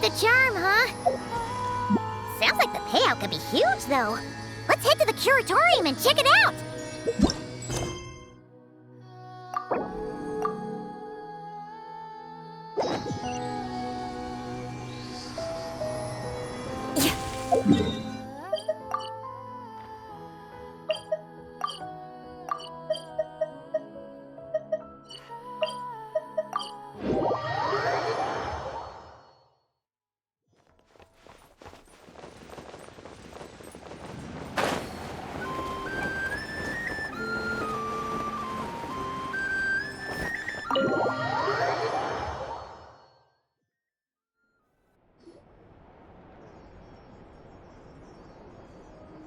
the charm, huh? Sounds like the payout could be huge, though. Let's head to the curatorium and check it out!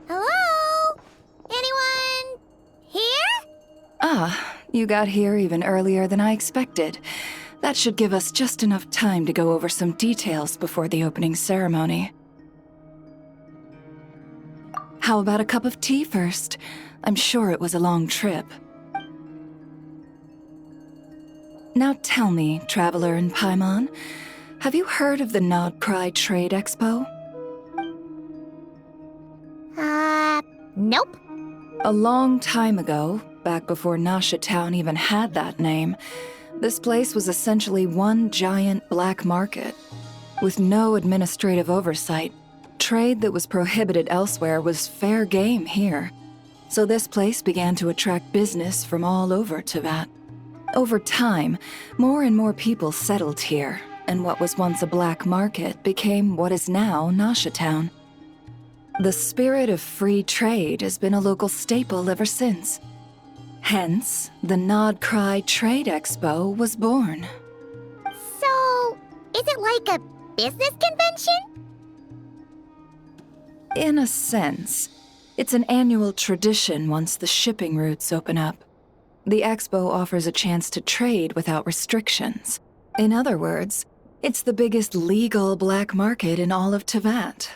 Hello? Anyone here? Ah, you got here even earlier than I expected. That should give us just enough time to go over some details before the opening ceremony. How about a cup of tea first? I'm sure it was a long trip. Now tell me, Traveler in Paimon, have you heard of the Nodcry Trade Expo? Nope. A long time ago, back before Nasha Town even had that name, this place was essentially one giant black market. With no administrative oversight, trade that was prohibited elsewhere was fair game here. So this place began to attract business from all over Teyvat. Over time, more and more people settled here, and what was once a black market became what is now Nasha Town. The spirit of free trade has been a local staple ever since. Hence, the Nodcry Trade Expo was born. So, is it like a business convention? In a sense, it's an annual tradition once the shipping routes open up. The expo offers a chance to trade without restrictions. In other words, it's the biggest legal black market in all of Teyvat.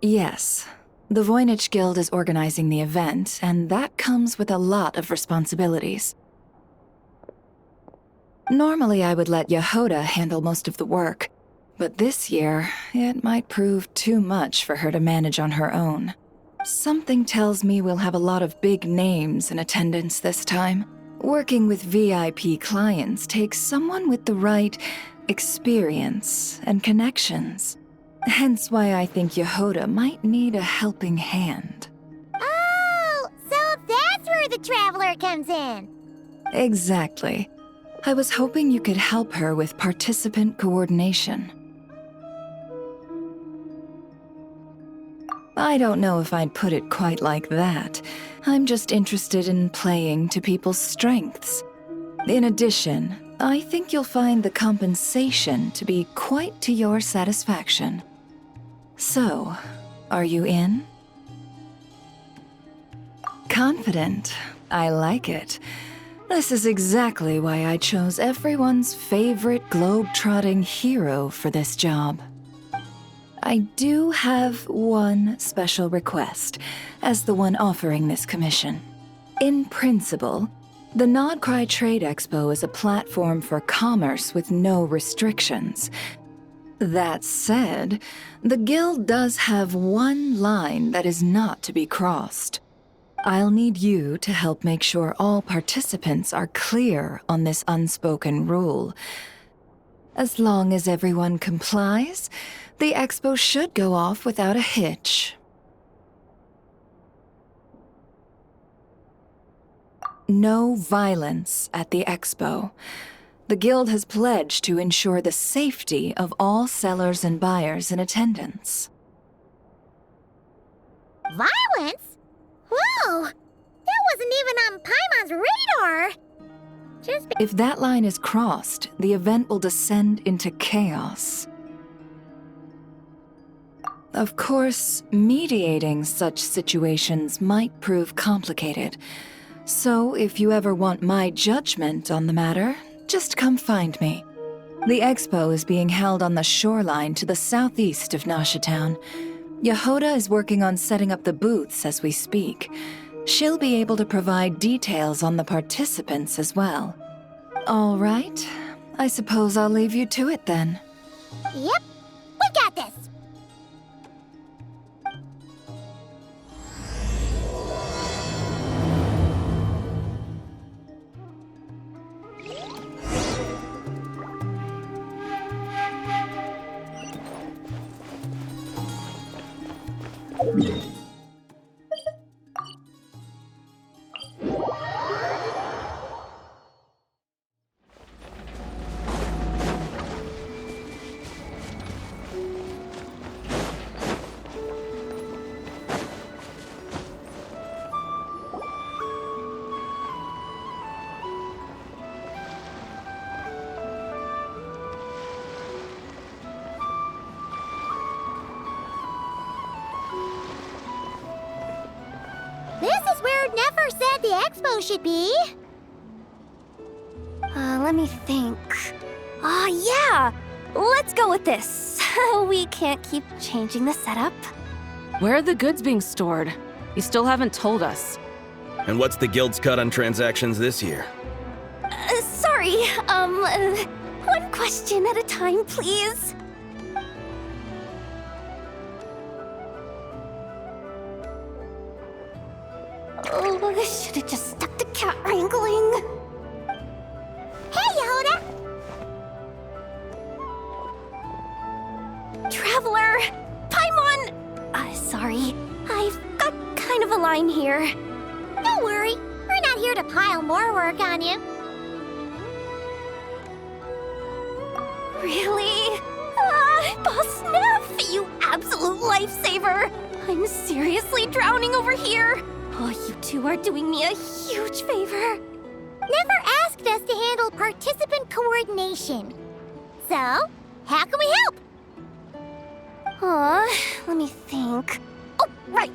Yes, the Voynich Guild is organizing the event, and that comes with a lot of responsibilities. Normally I would let Yehoda handle most of the work, but this year, it might prove too much for her to manage on her own. Something tells me we'll have a lot of big names in attendance this time. Working with VIP clients takes someone with the right experience and connections. Hence why I think Yehoda might need a helping hand. Oh, so that's where the Traveler comes in. Exactly. I was hoping you could help her with participant coordination. I don't know if I'd put it quite like that. I'm just interested in playing to people's strengths. In addition, I think you'll find the compensation to be quite to your satisfaction. So, are you in? Confident. I like it. This is exactly why I chose everyone's favorite globe-trotting hero for this job. I do have one special request, as the one offering this commission. In principle, the Nodcry Trade Expo is a platform for commerce with no restrictions. That said, the Guild does have one line that is not to be crossed. I'll need you to help make sure all participants are clear on this unspoken rule. As long as everyone complies, the expo should go off without a hitch. No violence at the expo. The Guild has pledged to ensure the safety of all sellers and buyers in attendance. Violence? Whoa! That wasn't even on Paimon's radar! If that line is crossed, the event will descend into chaos. Of course, mediating such situations might prove complicated. So if you ever want my judgment on the matter, just come find me. The expo is being held on the shoreline to the southeast of Nasha Town. Yehoda is working on setting up the booths as we speak. She'll be able to provide details on the participants as well. All right, I suppose I'll leave you to it then. Yep, we got this. This is where Nefer said the expo should be. Let me think. Yeah! Let's go with this. We can't keep changing the setup. Where are the goods being stored? You still haven't told us. And what's the guild's cut on transactions this year? Sorry, one question at a time, please. Oh, I should have just stuck to cat wrangling. Hey, Yehuda! Traveler! Paimon! Sorry. I've got kind of a line here. Don't worry, we're not here to pile more work on you. Really? Boss Neff, you absolute lifesaver! I'm seriously drowning over here. Oh, you two are doing me a huge favor. Never asked us to handle participant coordination. So, how can we help? Let me think. Oh, right.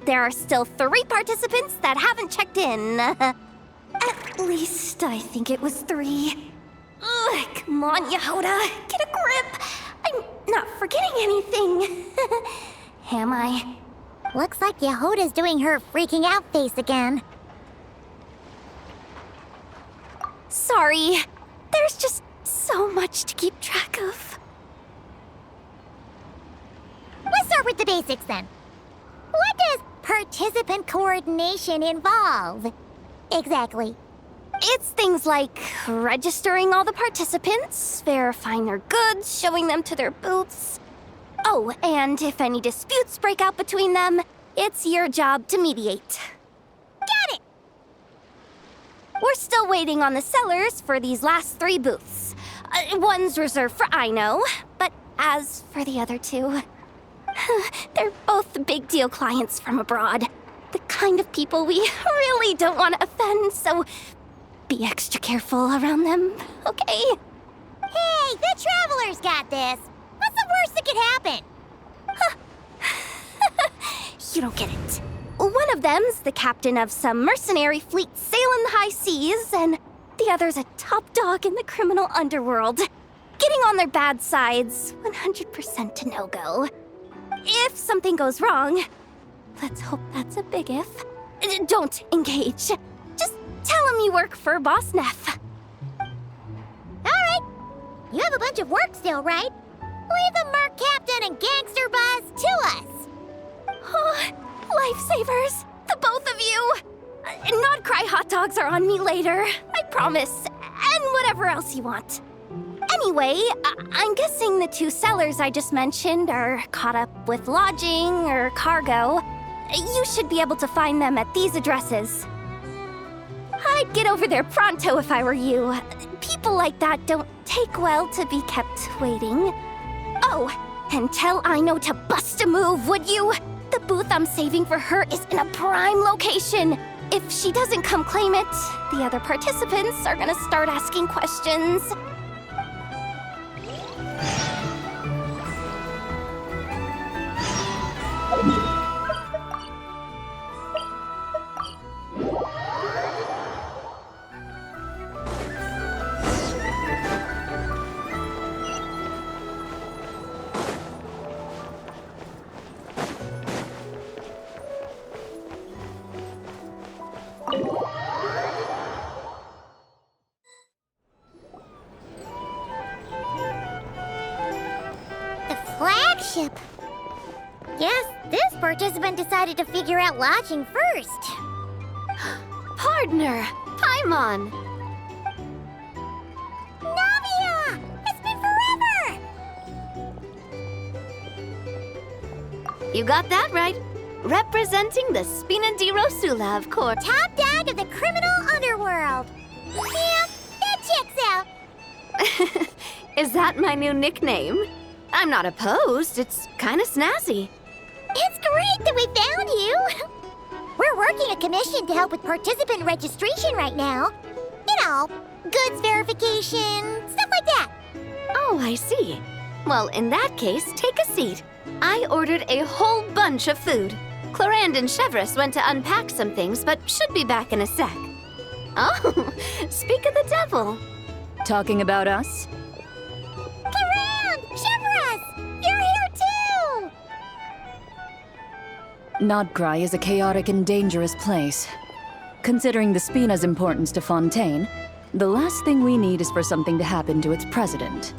There are still 3 participants that haven't checked in. At least I think it was 3. Ugh, come on, Yehuda. Get a grip. I'm not forgetting anything. Am I? Looks like Yehuda's doing her freaking out face again. Sorry. There's just so much to keep track of. Let's start with the basics then. What does participant coordination involve? Exactly. It's things like registering all the participants, verifying their goods, showing them to their booths. Oh, and if any disputes break out between them, it's your job to mediate. Got it! We're still waiting on the sellers for these last 3 booths. One's reserved for Aino, but as for the other 2, they're both big deal clients from abroad. The kind of people we really don't want to offend, so be extra careful around them, okay? Hey, the Traveler's got this. What's the worst that could happen? You don't get it. One of them's the captain of some mercenary fleet sailing the high seas, and the other's a top dog in the criminal underworld. Getting on their bad side's 100% a no-go. If something goes wrong, let's hope that's a big if, don't engage. Just tell him you work for Boss Neff. Alright. You have a bunch of work still, right? Leave the Merc Captain and Gangster Buzz to us. Oh, lifesavers, the both of you. Not cry hot dogs are on me later, I promise. And whatever else you want. Anyway, I'm guessing the 2 sellers I just mentioned are caught up with lodging or cargo. You should be able to find them at these addresses. I'd get over there pronto if I were you. People like that don't take well to be kept waiting. Oh, and tell Aino to bust a move, would you? The booth I'm saving for her is in a prime location. If she doesn't come claim it, the other participants are gonna start asking questions. flagship. Guess this participant decided to figure out lodging first. Partner, Paimon. Navia! It's been forever! You got that right. Representing the Spina di Rosula, of course. Top dog of the criminal underworld. Yeah, that checks out. Is that my new nickname? I'm not opposed. It's kind of snazzy. It's great that we found you. We're working a commission to help with participant registration right now. You know, goods verification, stuff like that. Oh, I see. Well, in that case, take a seat. I ordered a whole bunch of food. Clorand and Chevreuse went to unpack some things, but should be back in a sec. Oh, speak of the devil. Talking about us? Clorand! Chevreuse! You're here too! Nodcry is a chaotic and dangerous place. Considering the Spina's importance to Fontaine, the last thing we need is for something to happen to its president.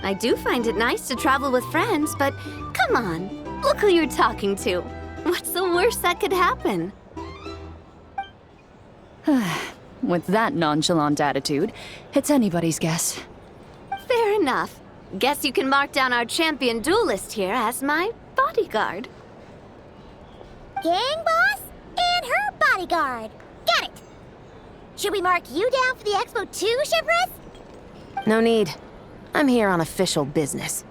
I do find it nice to travel with friends, but come on, look who you're talking to. What's the worst that could happen? With that nonchalant attitude, it's anybody's guess. Fair enough. Guess you can mark down our champion duelist here as my bodyguard. Gang boss and her bodyguard. Got it. Should we mark you down for the expo too, Chevreuse? No need. I'm here on official business.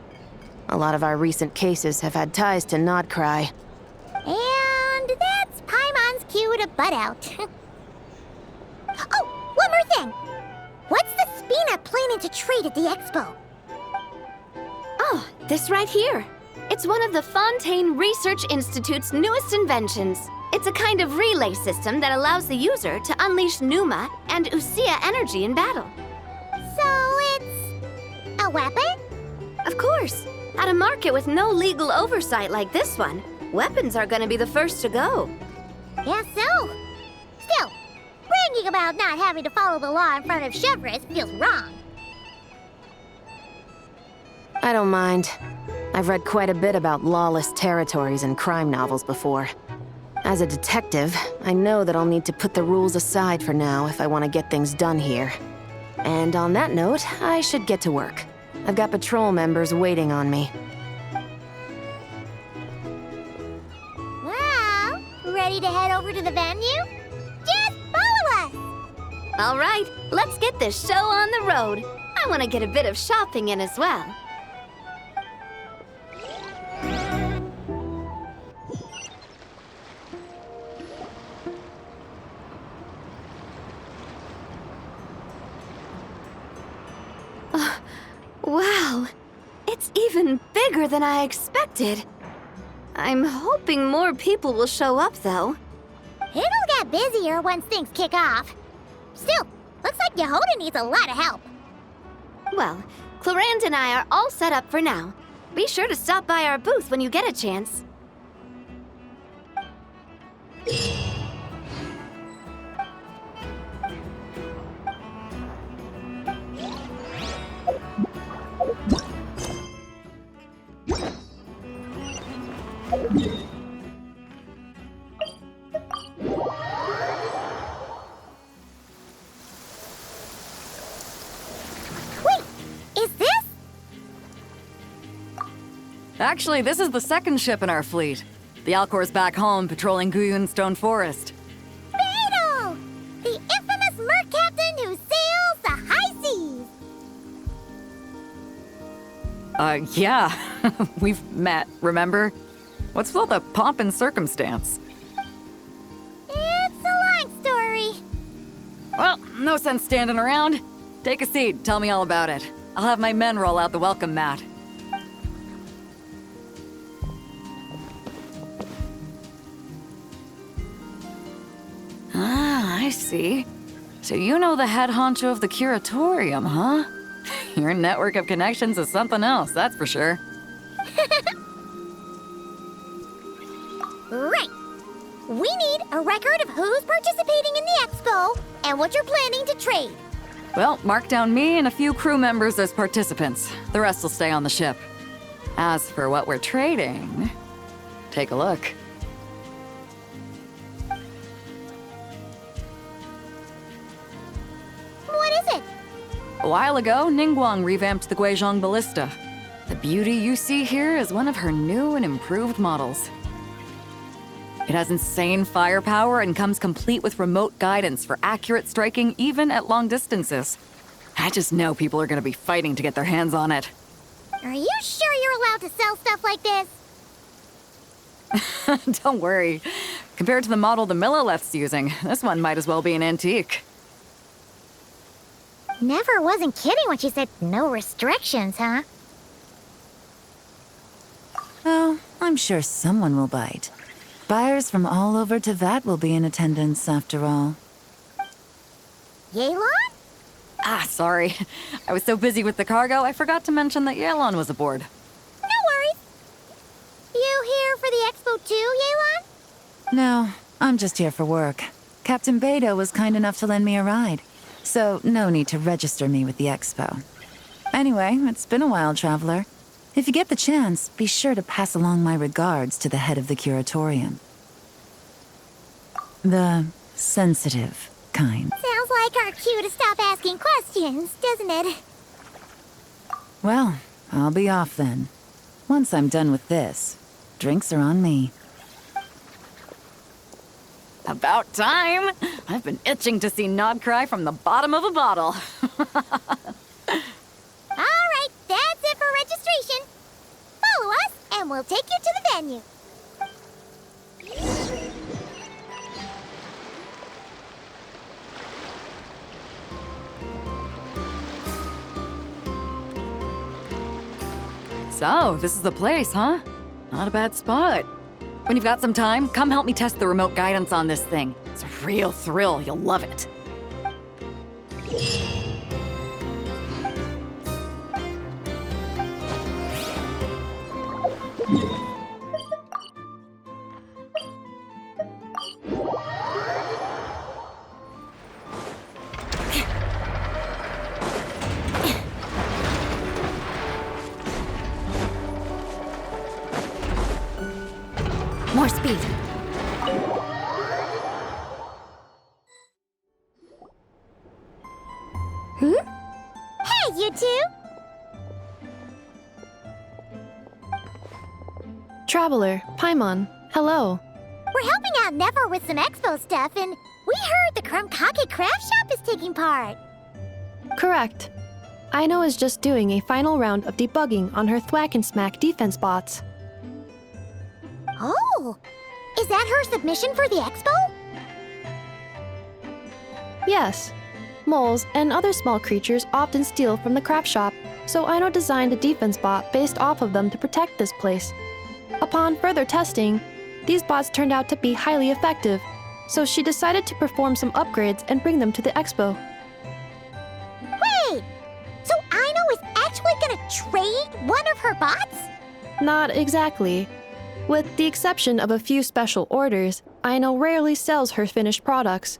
A lot of our recent cases have had ties to Nodcry. And that's Paimon's cue to butt out. Oh, one more thing. What's the Spina planning to trade at the expo? Oh, this right here. It's one of the Fontaine Research Institute's newest inventions. It's a kind of relay system that allows the user to unleash Pneuma and Usia energy in battle. So it's a weapon? Of course. At a market with no legal oversight like this one, weapons are gonna be the first to go. Guess so. Still, bragging about not having to follow the law in front of Chevreuse feels wrong. I don't mind. I've read quite a bit about lawless territories and crime novels before. As a detective, I know that I'll need to put the rules aside for now if I want to get things done here. And on that note, I should get to work. I've got patrol members waiting on me. Well, ready to head over to the venue? Just follow us! All right, let's get this show on the road. I want to get a bit of shopping in as well. Wow, it's even bigger than I expected. I'm hoping more people will show up, though. It'll get busier once things kick off. Still, looks like Yehoda needs a lot of help. Well, Clorand and I are all set up for now. Be sure to stop by our booth when you get a chance. Actually, this is the second ship in our fleet. The Alcor's back home patrolling Guyun Stone Forest. Beidou! The infamous merc captain who sails the high seas! Yeah. We've met, remember? What's with all the pomp and circumstance? It's a long story. Well, no sense standing around. Take a seat, tell me all about it. I'll have my men roll out the welcome mat. Ah, I see. So you know the head honcho of the curatorium, huh? Your network of connections is something else, that's for sure. Right. We need a record of who's participating in the expo and what you're planning to trade. Well, mark down me and a few crew members as participants. The rest will stay on the ship. As for what we're trading, take a look. What is it? A while ago, Ningguang revamped the Guizhong Ballista. The beauty you see here is one of her new and improved models. It has insane firepower and comes complete with remote guidance for accurate striking even at long distances. I just know people are gonna be fighting to get their hands on it. Are you sure you're allowed to sell stuff like this? Don't worry. Compared to the model the Millileth's using, this one might as well be an antique. Never wasn't kidding when she said no restrictions, huh? Oh, I'm sure someone will bite. Buyers from all over Teyvat will be in attendance, after all. Yelan? Ah, sorry. I was so busy with the cargo, I forgot to mention that Yalon was aboard. No worries. You here for the expo too, Yelan? No, I'm just here for work. Captain Beto was kind enough to lend me a ride, so no need to register me with the expo. Anyway, it's been a while, traveler. If you get the chance, be sure to pass along my regards to the head of the curatorium. The sensitive kind. Sounds like our cue to stop asking questions, doesn't it? Well, I'll be off then. Once I'm done with this, drinks are on me. About time! I've been itching to see Nod cry from the bottom of a bottle. All right, that's it for registration. Follow us, and we'll take you to the venue. So, this is the place, huh? Not a bad spot. When you've got some time, come help me test the remote guidance on this thing. It's a real thrill, you'll love it. More speed. Hey, you two! Traveler, Paimon, hello. We're helping out Never with some expo stuff, and we heard the Krumkake craft shop is taking part. Correct. Aino is just doing a final round of debugging on her Thwack and Smack defense bots. Oh, is that her submission for the expo? Yes. Moles and other small creatures often steal from the craft shop, so Aino designed a defense bot based off of them to protect this place. Upon further testing, these bots turned out to be highly effective, so she decided to perform some upgrades and bring them to the expo. Wait, so Aino is actually gonna trade one of her bots? Not exactly. With the exception of a few special orders, Aino rarely sells her finished products.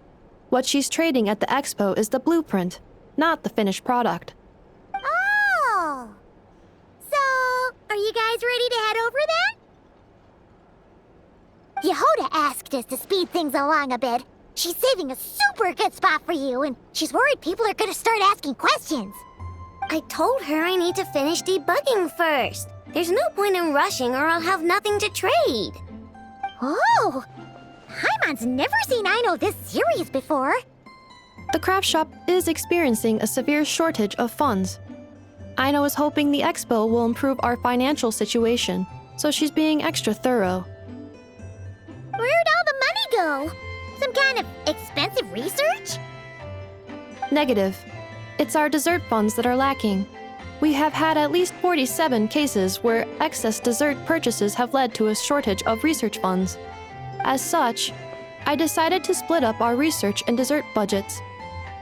What she's trading at the expo is the blueprint, not the finished product. Oh, so are you guys ready to head over then? Yehoda asked us to speed things along a bit. She's saving a super good spot for you, and she's worried people are gonna start asking questions. I told her I need to finish debugging first. There's no point in rushing or I'll have nothing to trade. Oh, Paimon's never seen Aino this serious before. The craft shop is experiencing a severe shortage of funds. Aino is hoping the expo will improve our financial situation, so she's being extra thorough. Where'd all the money go? Some kind of expensive research? Negative. It's our dessert funds that are lacking. We have had at least 47 cases where excess dessert purchases have led to a shortage of research funds. As such, I decided to split up our research and dessert budgets.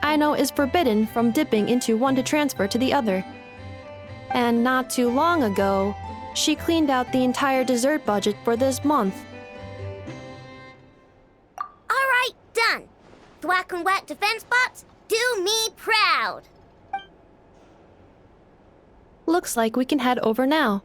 Aino is forbidden from dipping into one to transfer to the other. And not too long ago, she cleaned out the entire dessert budget for this month. All right, done. Thwack and Whack defense bots, do me proud. Looks like we can head over now.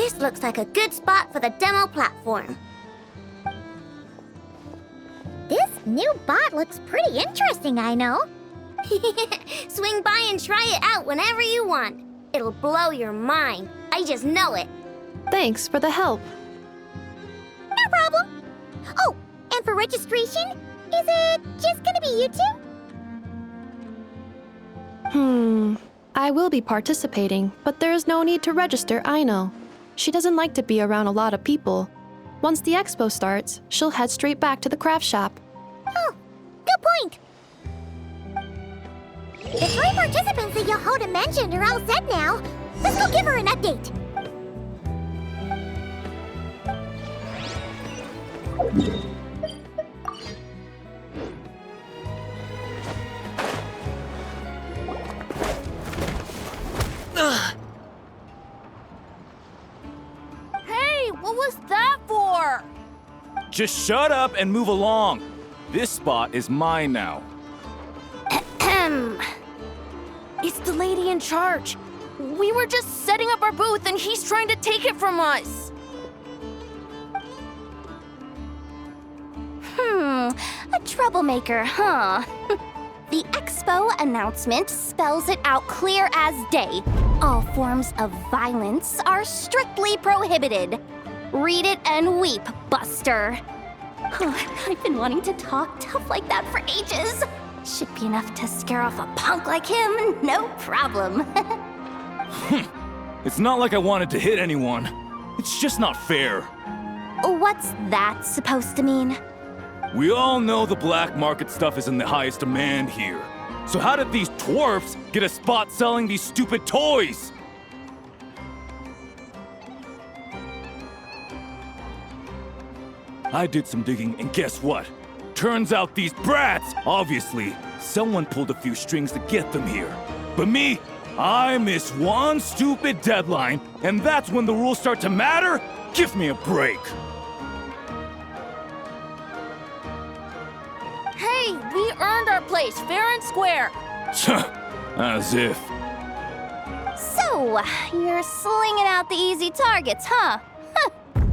This looks like a good spot for the demo platform. This new bot looks pretty interesting, I know. Swing by and try it out whenever you want. It'll blow your mind. I just know it. Thanks for the help. No problem. Oh, and for registration, is it just gonna be you two? I will be participating, but there is no need to register, I know. She doesn't like to be around a lot of people. Once the expo starts, she'll head straight back to the craft shop. Oh, good point. The 3 participants that Yohoda mentioned are all set now. Let's go give her an update. Hey, what was that for? Just shut up and move along. This spot is mine now. It's the lady in charge. We were just setting up our booth and he's trying to take it from us. A troublemaker, huh? The expo announcement spells it out clear as day. All forms of violence are strictly prohibited. Read it and weep, Buster. I've been wanting to talk tough like that for ages. Should be enough to scare off a punk like him, no problem. It's not like I wanted to hit anyone. It's just not fair. What's that supposed to mean? We all know the black market stuff is in the highest demand here. So how did these dwarfs get a spot selling these stupid toys? I did some digging, and guess what? Turns out these brats, obviously, someone pulled a few strings to get them here. But me, I missed one stupid deadline, and that's when the rules start to matter? Give me a break. Hey, we earned our place fair and square. As if. So, you're slinging out the easy targets, huh?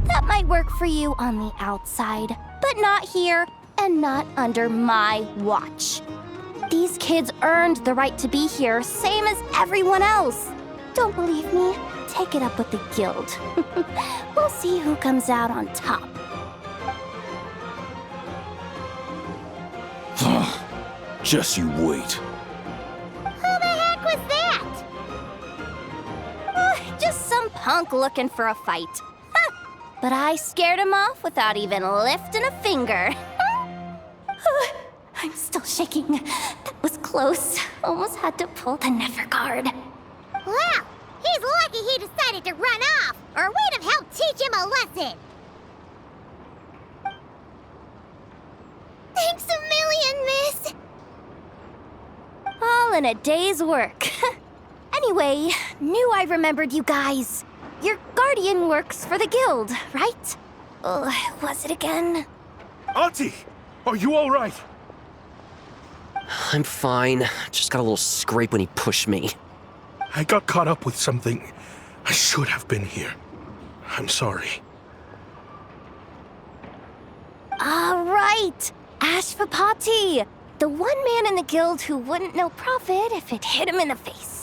That might work for you on the outside, but not here and not under my watch. These kids earned the right to be here, same as everyone else. Don't believe me? Take it up with the guild. We'll see who comes out on top. Just you wait. Who the heck was that? Just some punk looking for a fight. But I scared him off without even lifting a finger. I'm still shaking. That was close. Almost had to pull the never guard. Well, he's lucky he decided to run off, or we'd have helped teach him a lesson. Thanks a million, miss. All in a day's work. Anyway, knew I remembered you guys. Your guardian works for the guild, right? Was it again? Auntie, are you all right? I'm fine. Just got a little scrape when he pushed me. I got caught up with something. I should have been here. I'm sorry. All right, Ashvapati, the one man in the guild who wouldn't know profit if it hit him in the face.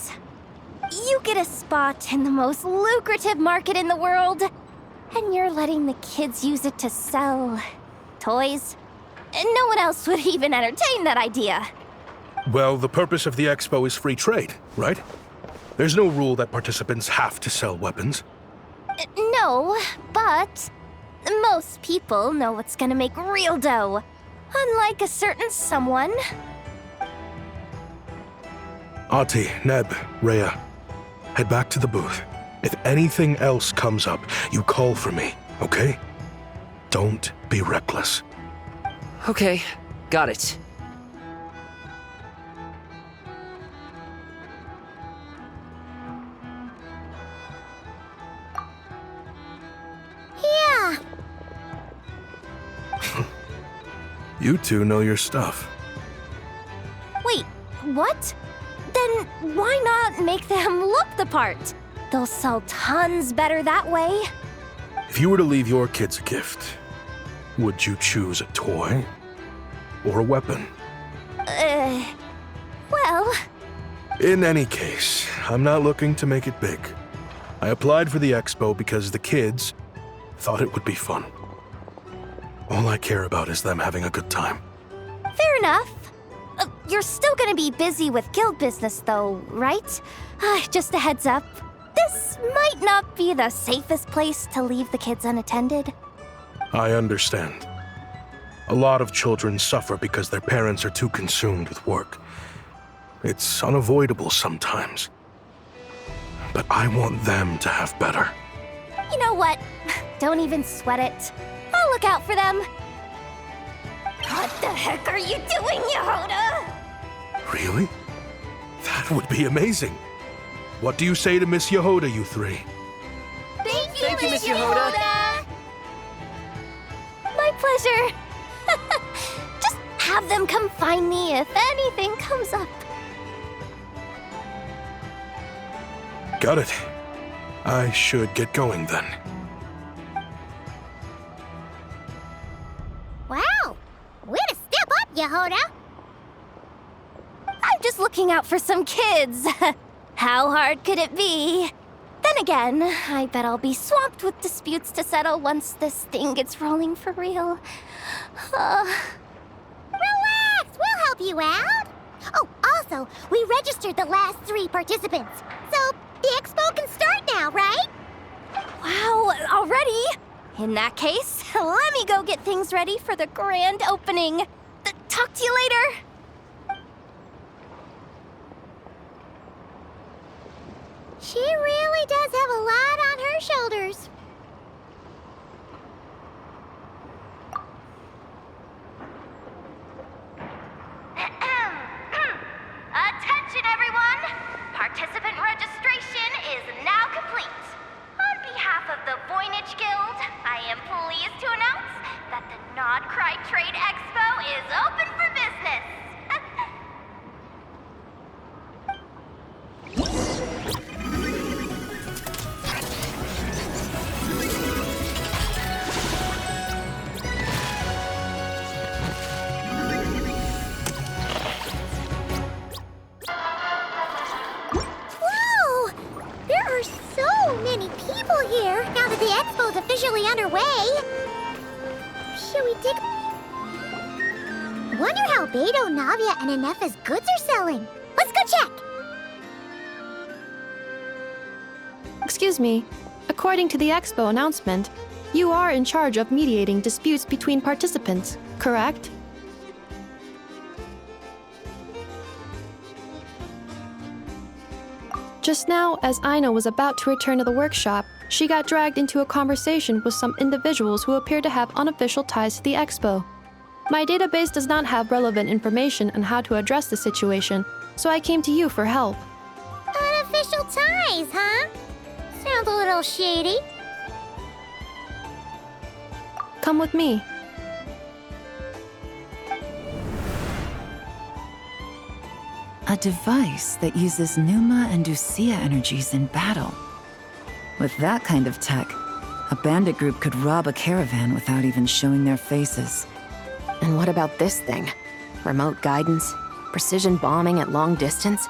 You get a spot in the most lucrative market in the world, and you're letting the kids use it to sell toys. No one else would even entertain that idea. Well, the purpose of the expo is free trade, right? There's no rule that participants have to sell weapons. No, but most people know what's gonna make real dough. Unlike a certain someone. Ati, Neb, Rhea, head back to the booth. If anything else comes up, you call for me, okay? Don't be reckless. Okay, got it. Yeah. You two know your stuff. Wait, what? Then why not make them look the part? They'll sell tons better that way. If you were to leave your kids a gift, would you choose a toy or a weapon? Well... In any case, I'm not looking to make it big. I applied for the expo because the kids thought it would be fun. All I care about is them having a good time. Fair enough. You're still gonna be busy with guild business though, right? Just a heads up. This might not be the safest place to leave the kids unattended. I understand. A lot of children suffer because their parents are too consumed with work. It's unavoidable sometimes. But I want them to have better. You know what? Don't even sweat it. I'll look out for them. What the heck are you doing, Yehoda? Really? That would be amazing. What do you say to Miss Yehoda, you three? Thank you, Miss Yehoda! My pleasure. Just have them come find me if anything comes up. Got it. I should get going then. Wow! Way to step up, Yehoda! I'm just looking out for some kids. How hard could it be? Then again, I bet I'll be swamped with disputes to settle once this thing gets rolling for real. Relax! We'll help you out! Oh, also, we registered the last 3 participants. So, the expo can start now, right? Wow, already? In that case, let me go get things ready for the grand opening. Talk to you later. She really does have a lot on her shoulders. Attention, everyone! Participant registration is now complete. On behalf of the Voynich Guild, I am pleased to announce that the Nod-Cry Trade Expo is open for business. Whoa! There are so many people here now that the expo's officially underway. Should we take... Wonder how Beto, Navia, and Anefa's goods are selling. Let's go check! Excuse me. According to the expo announcement, you are in charge of mediating disputes between participants, correct? Just now, as Aina was about to return to the workshop, she got dragged into a conversation with some individuals who appear to have unofficial ties to the expo. My database does not have relevant information on how to address the situation, so I came to you for help. Unofficial ties, huh? Sounds a little shady. Come with me. A device that uses Numa and Ducia energies in battle. With that kind of tech, a bandit group could rob a caravan without even showing their faces. And what about this thing? Remote guidance? Precision bombing at long distance?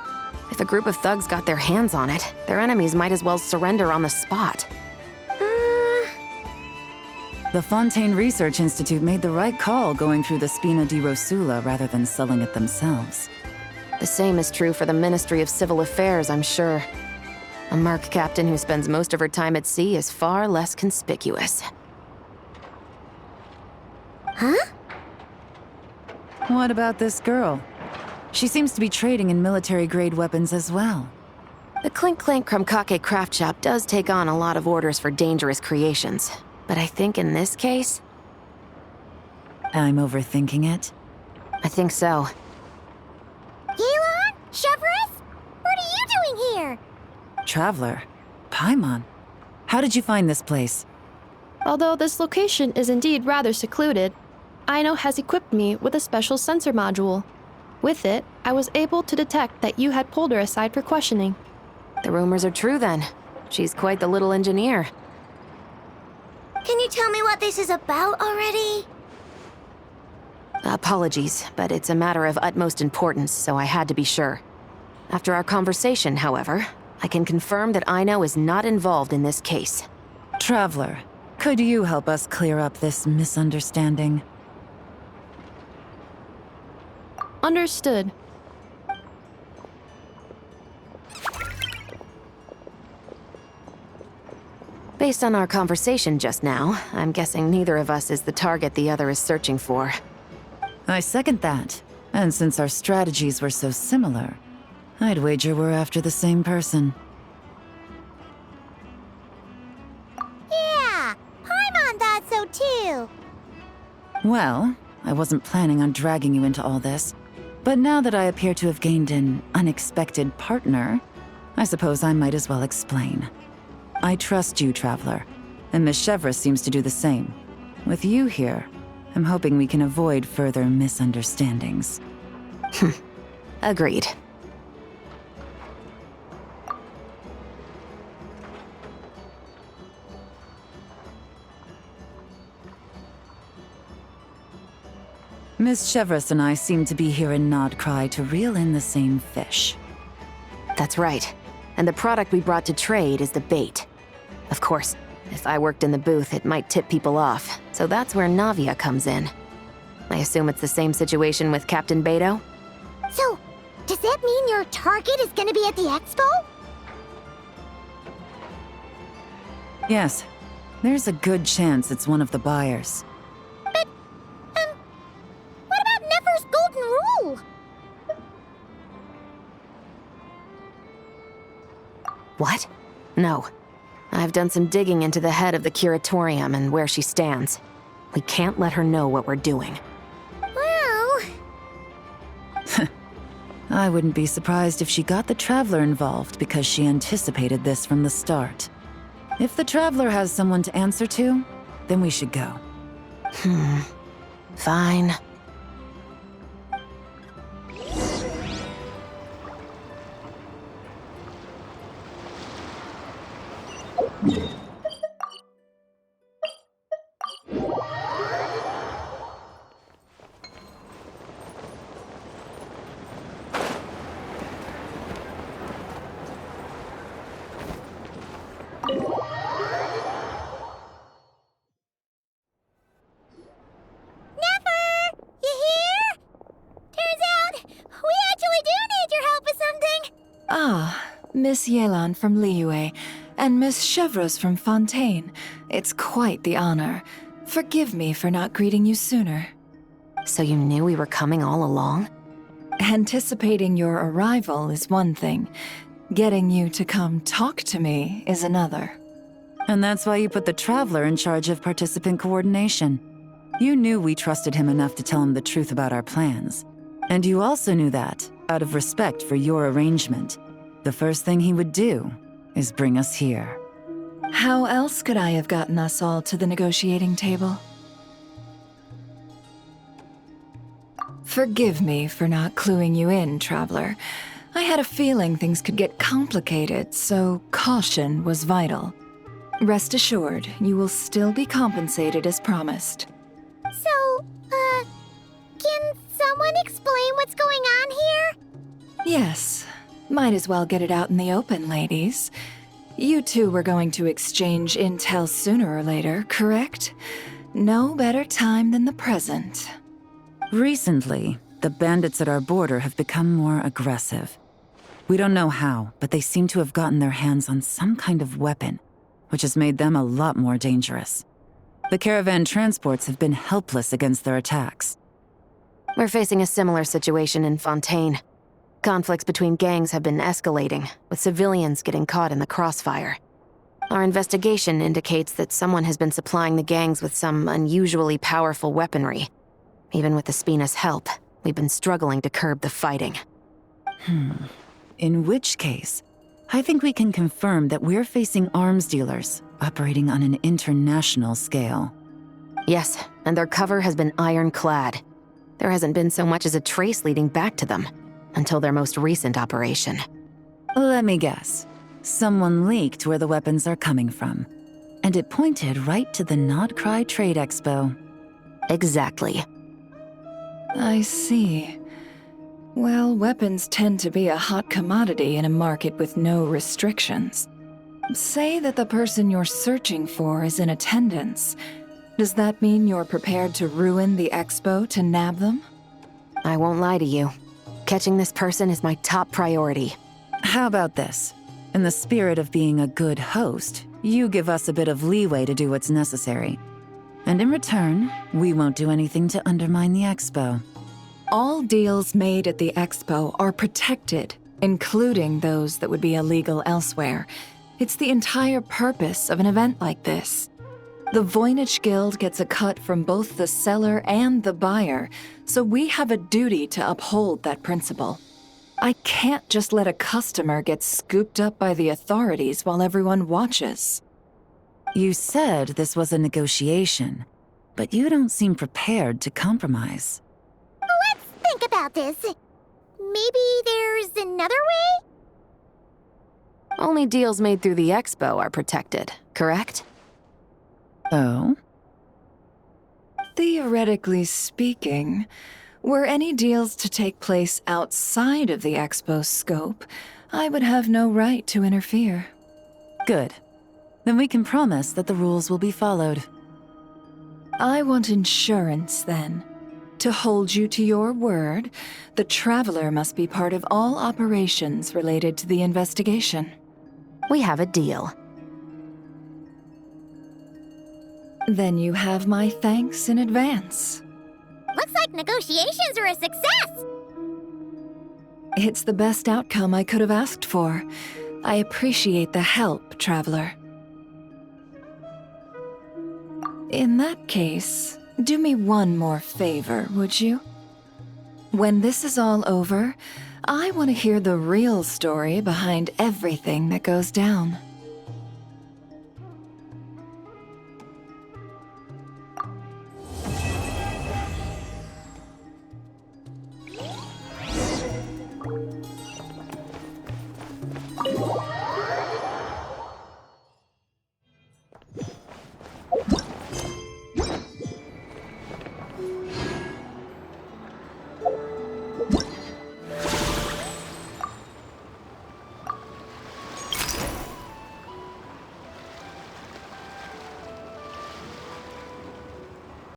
If a group of thugs got their hands on it, their enemies might as well surrender on the spot. The Fontaine Research Institute made the right call going through the Spina di Rosula rather than selling it themselves. The same is true for the Ministry of Civil Affairs, I'm sure. A merc captain who spends most of her time at sea is far less conspicuous. Huh? What about this girl? She seems to be trading in military-grade weapons as well. The Clink Clank Krumkake craft shop does take on a lot of orders for dangerous creations. But I think in this case... I'm overthinking it? I think so. Elon? Chevron? What are you doing here? Traveler? Paimon? How did you find this place? Although this location is indeed rather secluded, Aino has equipped me with a special sensor module. With it, I was able to detect that you had pulled her aside for questioning. The rumors are true then. She's quite the little engineer. Can you tell me what this is about already? Apologies, but it's a matter of utmost importance, so I had to be sure. After our conversation, however, I can confirm that Ino is not involved in this case. Traveler, could you help us clear up this misunderstanding? Understood. Based on our conversation just now, I'm guessing neither of us is the target the other is searching for. I second that. And since our strategies were so similar, I'd wager we're after the same person. Yeah, Paimon thought so too. Well, I wasn't planning on dragging you into all this, but now that I appear to have gained an unexpected partner, I suppose I might as well explain. I trust you, Traveler, and Miss Chevra seems to do the same. With you here, I'm hoping we can avoid further misunderstandings. Agreed. Miss Chevras and I seem to be here in Nodcry to reel in the same fish. That's right. And the product we brought to trade is the bait. Of course, if I worked in the booth, it might tip people off, so that's where Navia comes in. I assume it's the same situation with Captain Beto? So, does that mean your target is gonna be at the expo? Yes, there's a good chance it's one of the buyers. But, what about Nefer's golden rule? What? No. I've done some digging into the head of the curatorium and where she stands. We can't let her know what we're doing. Well... I wouldn't be surprised if she got the Traveler involved because she anticipated this from the start. If the Traveler has someone to answer to, then we should go. Fine. Miss Yelan from Liyue, and Miss Chevreuse from Fontaine. It's quite the honor. Forgive me for not greeting you sooner. So you knew we were coming all along? Anticipating your arrival is one thing. Getting you to come talk to me is another. And that's why you put the Traveler in charge of participant coordination. You knew we trusted him enough to tell him the truth about our plans. And you also knew that, out of respect for your arrangement, the first thing he would do is bring us here. How else could I have gotten us all to the negotiating table? Forgive me for not cluing you in, Traveler. I had a feeling things could get complicated, so caution was vital. Rest assured, you will still be compensated as promised. So, can someone explain what's going on here? Yes. Might as well get it out in the open, ladies. You two were going to exchange intel sooner or later, correct? No better time than the present. Recently, the bandits at our border have become more aggressive. We don't know how, but they seem to have gotten their hands on some kind of weapon, which has made them a lot more dangerous. The caravan transports have been helpless against their attacks. We're facing a similar situation in Fontaine. Conflicts between gangs have been escalating, with civilians getting caught in the crossfire. Our investigation indicates that someone has been supplying the gangs with some unusually powerful weaponry. Even with the Spina's help, we've been struggling to curb the fighting. In which case, I think we can confirm that we're facing arms dealers operating on an international scale. Yes, and their cover has been ironclad. There hasn't been so much as a trace leading back to them, until their most recent operation. Let me guess. Someone leaked where the weapons are coming from, and it pointed right to the Nodcry Trade Expo. Exactly. I see. Well, weapons tend to be a hot commodity in a market with no restrictions. Say that the person you're searching for is in attendance. Does that mean you're prepared to ruin the expo to nab them? I won't lie to you. Catching this person is my top priority. How about this? In the spirit of being a good host, you give us a bit of leeway to do what's necessary. And in return, we won't do anything to undermine the expo. All deals made at the expo are protected, including those that would be illegal elsewhere. It's the entire purpose of an event like this. The Voynich Guild gets a cut from both the seller and the buyer, so we have a duty to uphold that principle. I can't just let a customer get scooped up by the authorities while everyone watches. You said this was a negotiation, but you don't seem prepared to compromise. Let's think about this. Maybe there's another way? Only deals made through the expo are protected, correct? Oh? Theoretically speaking, were any deals to take place outside of the expo's scope, I would have no right to interfere. Good. Then we can promise that the rules will be followed. I want insurance, then. To hold you to your word, the Traveler must be part of all operations related to the investigation. We have a deal. Then you have my thanks in advance. Looks like negotiations are a success! It's the best outcome I could have asked for. I appreciate the help, Traveler. In that case, do me one more favor, would you? When this is all over, I want to hear the real story behind everything that goes down.